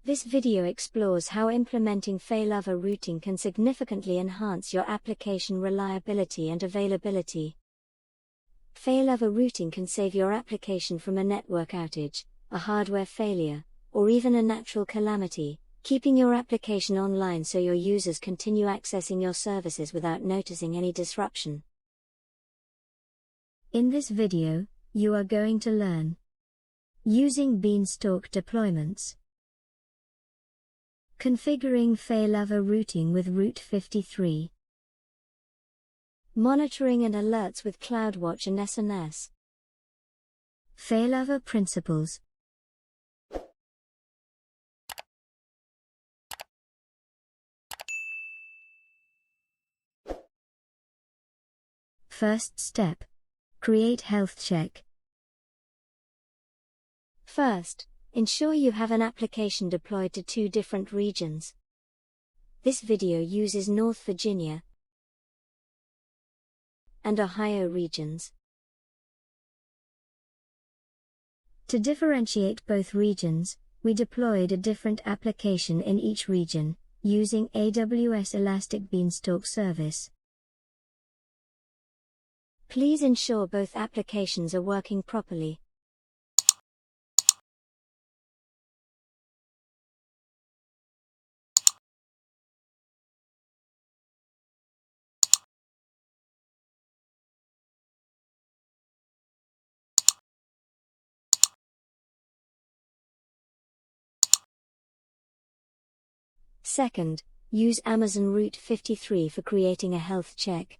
This video explores how implementing failover routing can significantly enhance your application reliability and availability. Failover routing can save your application from a network outage, a hardware failure, or even a natural calamity, keeping your application online so your users continue accessing your services without noticing any disruption. In this video, you are going to learn using Beanstalk deployments, configuring failover routing with Route 53, monitoring and alerts with Cloudwatch and SNS, failover principles. First step: create health check. First, ensure you have an application deployed to 2 different regions. This video uses North Virginia and Ohio regions. To differentiate both regions, we deployed a different application in each region, using AWS Elastic Beanstalk service. Please ensure both applications are working properly. Second, use Amazon Route 53 for creating a health check.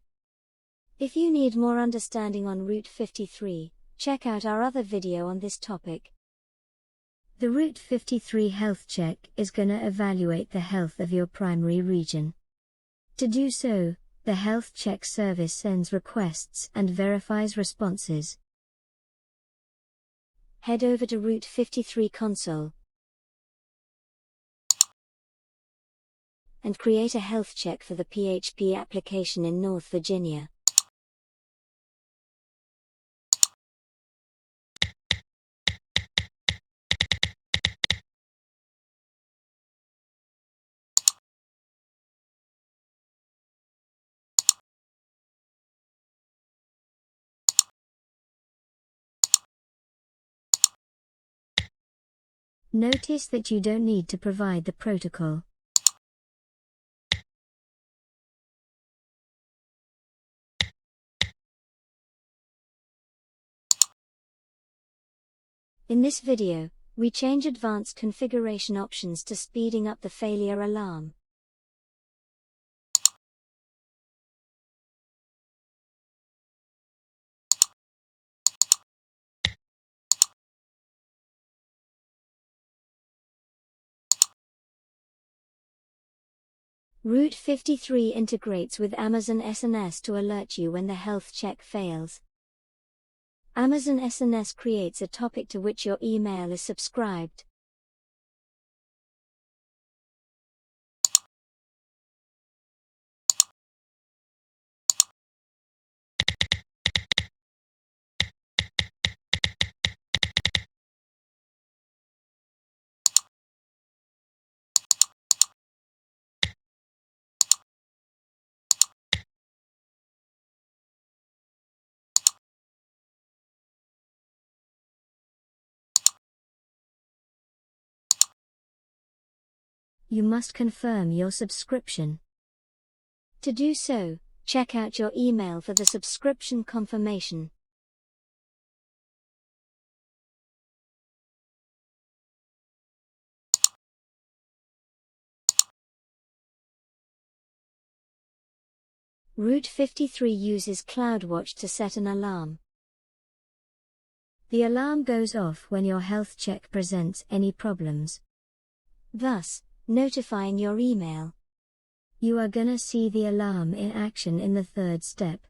If you need more understanding on Route 53, check out our other video on this topic. The Route 53 health check is gonna evaluate the health of your primary region. To do so, the health check service sends requests and verifies responses. Head over to Route 53 console and create a health check for the PHP application in North Virginia. Notice that you don't need to provide the protocol. In this video, we change advanced configuration options to speeding up the failure alarm. Route 53 integrates with Amazon SNS to alert you when the health check fails. Amazon SNS creates a topic to which your email is subscribed. You must confirm your subscription. To do so, check out your email for the subscription confirmation. Route 53 uses Cloudwatch to set an alarm. The alarm goes off when your health check presents any problems, thus notifying your email. You are gonna see the alarm in action in the 3rd step.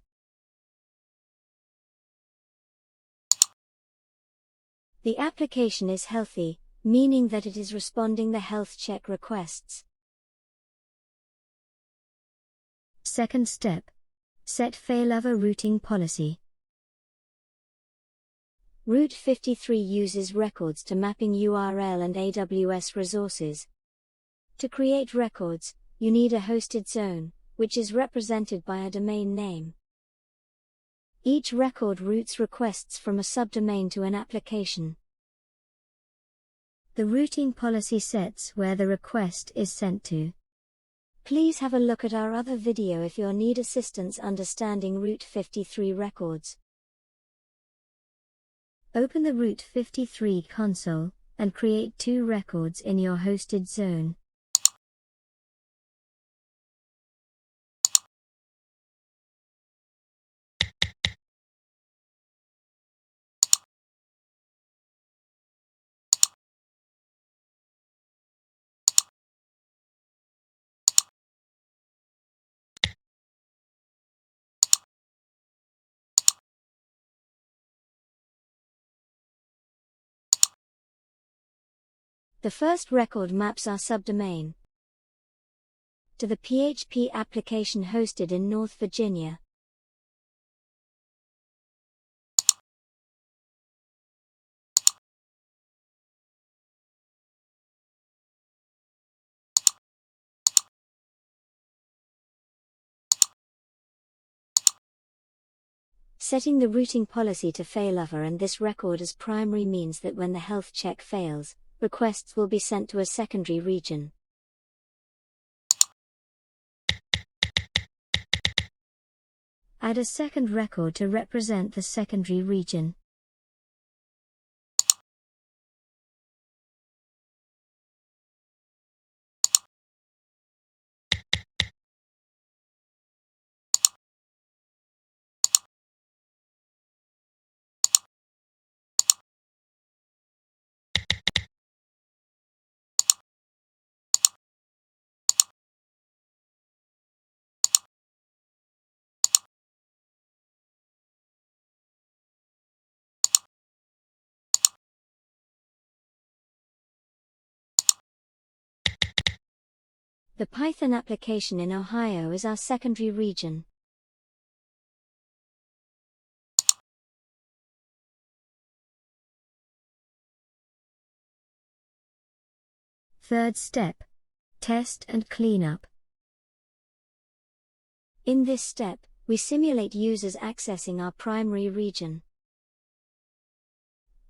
The application is healthy, meaning that it is responding the health check requests. 2nd step: set failover routing policy. Route 53 uses records to mapping URL and AWS resources. To create records, you need a hosted zone, which is represented by a domain name. Each record routes requests from a subdomain to an application. The routing policy sets where the request is sent to. Please have a look at our other video if you need assistance understanding Route 53 records. Open the Route 53 console, and create 2 records in your hosted zone. The first record maps our subdomain to the PHP application hosted in North Virginia. Setting the routing policy to failover and this record as primary means that when the health check fails, requests will be sent to a secondary region. Add a second record to represent the secondary region. The Python application in Ohio is our secondary region. Third step: test and cleanup. In this step, we simulate users accessing our primary region.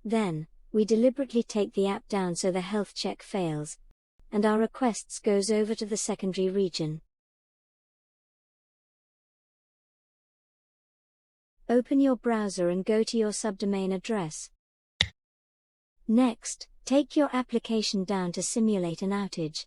Then, we deliberately take the app down so the health check fails, and our requests goes over to the secondary region. Open your browser and go to your subdomain address. Next, take your application down to simulate an outage.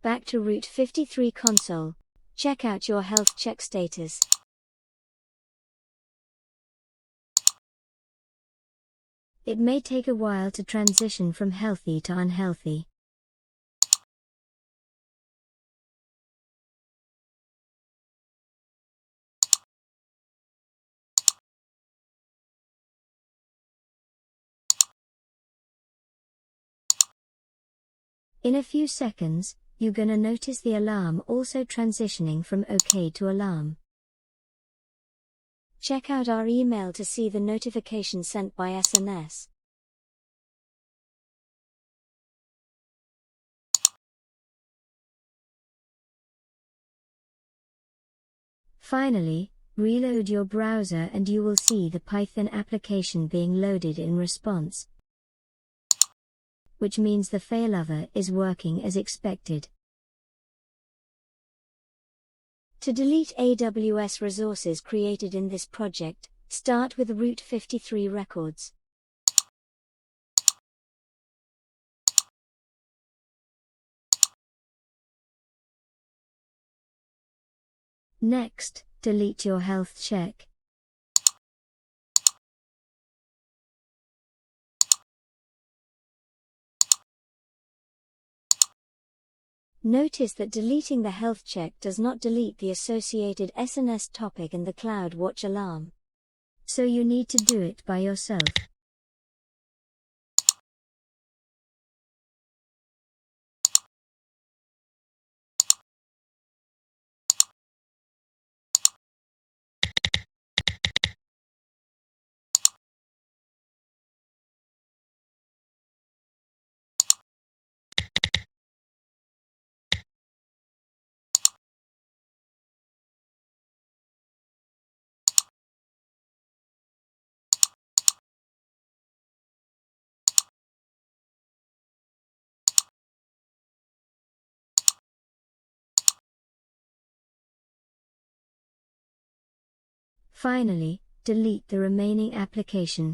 Back to Route 53 console. Check out your health check status. It may take a while to transition from healthy to unhealthy. In a few seconds, you're gonna notice the alarm also transitioning from OK to alarm. Check out our email to see the notification sent by SNS. Finally, reload your browser and you will see the Python application being loaded in response, which means the failover is working as expected. To delete AWS resources created in this project, start with Route 53 records. Next, delete your health check. Notice that deleting the health check does not delete the associated SNS topic and the Cloudwatch alarm. So you need to do it by yourself. Finally, delete the remaining application.